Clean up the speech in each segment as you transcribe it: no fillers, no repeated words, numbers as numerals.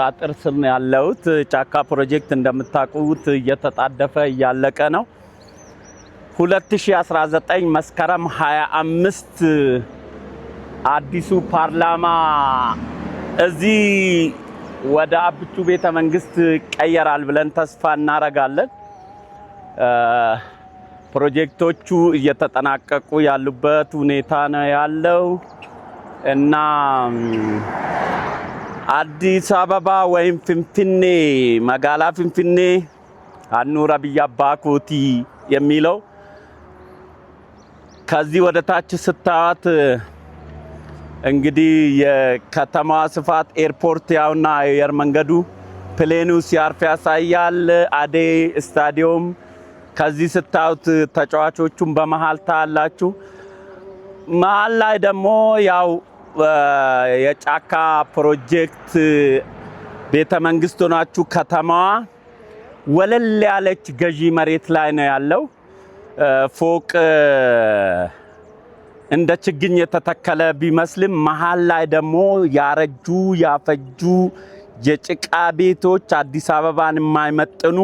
አጥር ስር ነው ያለሁት። ጫካ ፕሮጀክት እንደምታውቁት እየተጣደፈ ያለቀ ነው። 2019 መስከረም 25 አዲሱ ፓርላማ እዚህ ወደ አብቹ ቤተ መንግስት ቀየራል ብለን ተስፋ እናረጋለን። ፕሮጀክቶቹ እየተጠናቀቁ ያሉበት ሁኔታ ነው ያለው እና አዲስ አበባ ወይም ፍንፍኔ መጋላ ፍንፍኔ አኑራ ቢያባኮቲ የሚለው ከዚህ ወደ ታች ስታዩት እንግዲህ የከተማዋ ስፋት ኤርፖርት ያውና አየር መንገዱ ፕሌኑ ሲያርፍ ያሳያል። አዴ ስታዲየም ከዚህ ስታዩት ተጫዋቾቹን በመሃል ታያላችሁ። መሃል ላይ ደግሞ ያው የጫካ ፕሮጀክት ቤተ መንግስት ሆናችሁ ከተማዋ ወለል ያለች ገዢ መሬት ላይ ነው ያለው። ፎቅ እንደ ችግኝ የተተከለ ቢመስልም መሃል ላይ ደግሞ ያረጁ ያፈጁ የጭቃ ቤቶች አዲስ አበባን የማይመጥኑ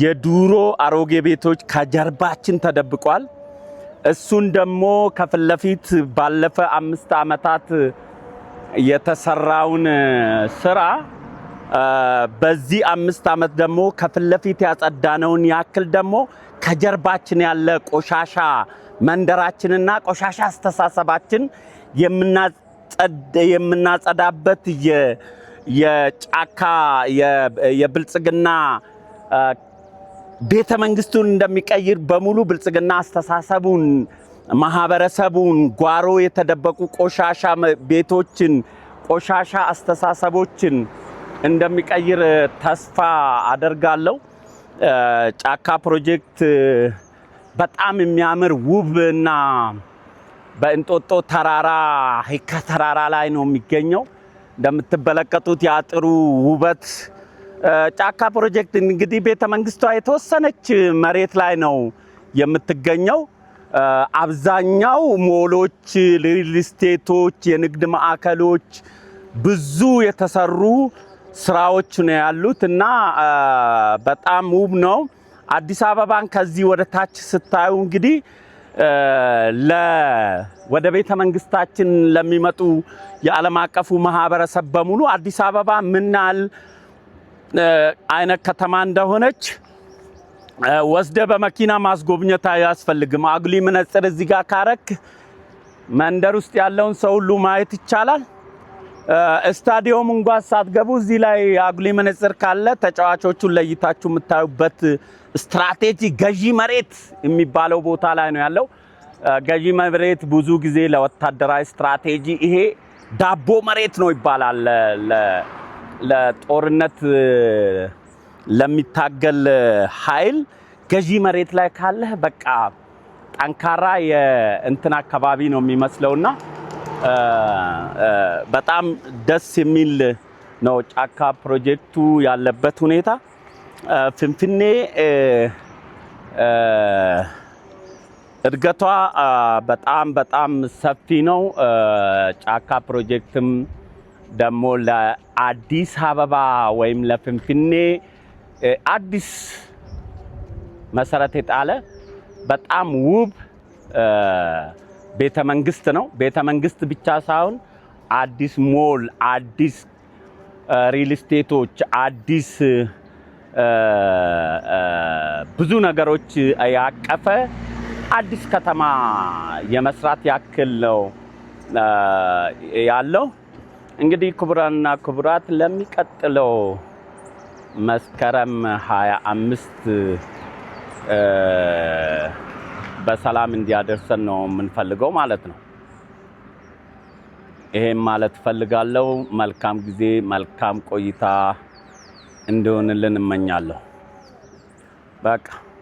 የዱሮ አሮጌ ቤቶች ከጀርባችን ተደብቋል። እሱን ደግሞ ከፊት ለፊት ባለፈ 5 ዓመታት የተሰራውን ስራ በዚህ 5 ዓመት ደግሞ ከፊት ለፊት ያጸዳነውን ያክል ደግሞ ከጀርባችን ያለ ቆሻሻ መንደራችንና ቆሻሻ አስተሳሰባችን የምናጸዳበት የጫካ የብልጽግና ቤተ መንግስቱን እንደሚቀይር በሙሉ ብልጽግና አስተሳሰቡን ማህበረሰቡን ጓሮ የተደበቁ ቆሻሻ ቤቶችን ቆሻሻ አስተሳሰቦችን እንደሚቀይር ተስፋ አደርጋለሁ። ጫካ ፕሮጀክት በጣም የሚያምር ውብና በእንጦጦ ተራራ ሂካ ተራራ ላይ ነው የሚገኘው። እንደምትመለከቱት የአጥሩ ውበት ጫካ ፕሮጀክት እንግዲህ ቤተ መንግስቷ የተወሰነች መሬት ላይ ነው የምትገኘው። አብዛኛው ሞሎች፣ ሪል ስቴቶች፣ የንግድ ማዕከሎች ብዙ የተሰሩ ስራዎች ነው ያሉት እና በጣም ውብ ነው። አዲስ አበባን ከዚህ ወደ ታች ስታዩ እንግዲህ ወደ ቤተ መንግስታችን ለሚመጡ የዓለም አቀፉ ማህበረሰብ በሙሉ አዲስ አበባ ምናል አይነት ከተማ እንደሆነች ወስደ በመኪና ማስጎብኘት አያስፈልግም። አጉሊ መነጽር እዚህ ጋር ካረክ መንደር ውስጥ ያለውን ሰው ሁሉ ማየት ይቻላል። ስታዲየም እንኳን ሳትገቡ እዚህ ላይ አጉሊ መነጽር ካለ ተጫዋቾቹን ለይታችሁ የምታዩበት ስትራቴጂ ገዢ መሬት የሚባለው ቦታ ላይ ነው ያለው። ገዢ መሬት ብዙ ጊዜ ለወታደራዊ ስትራቴጂ ይሄ ዳቦ መሬት ነው ይባላል። ለጦርነት ለሚታገል ኃይል ገዢ መሬት ላይ ካለ በቃ ጠንካራ የእንትን አካባቢ ነው የሚመስለውና በጣም ደስ የሚል ነው ጫካ ፕሮጀክቱ ያለበት ሁኔታ። ፍንፍኔ እድገቷ በጣም ሰፊ ነው። ጫካ ፕሮጀክትም ደግሞ ለአዲስ አበባ ወይም ለፍንፍኔ አዲስ መሰረት የጣለ በጣም ውብ ቤተ መንግስት ነው። ቤተ መንግስት ብቻ ሳይሆን አዲስ ሞል፣ አዲስ ሪል ስቴቶች፣ አዲስ ብዙ ነገሮች ያቀፈ አዲስ ከተማ የመስራት ያክል ነው ያለው። እንግዲህ ክቡራንና ክቡራት ለሚቀጥለው መስከረም 25 በሰላም እንዲያደርሰን ነው የምንፈልገው ማለት ነው። ይሄን ማለት ፈልጋለሁ። መልካም ጊዜ መልካም ቆይታ እንደሆነልን እመኛለሁ። በቃ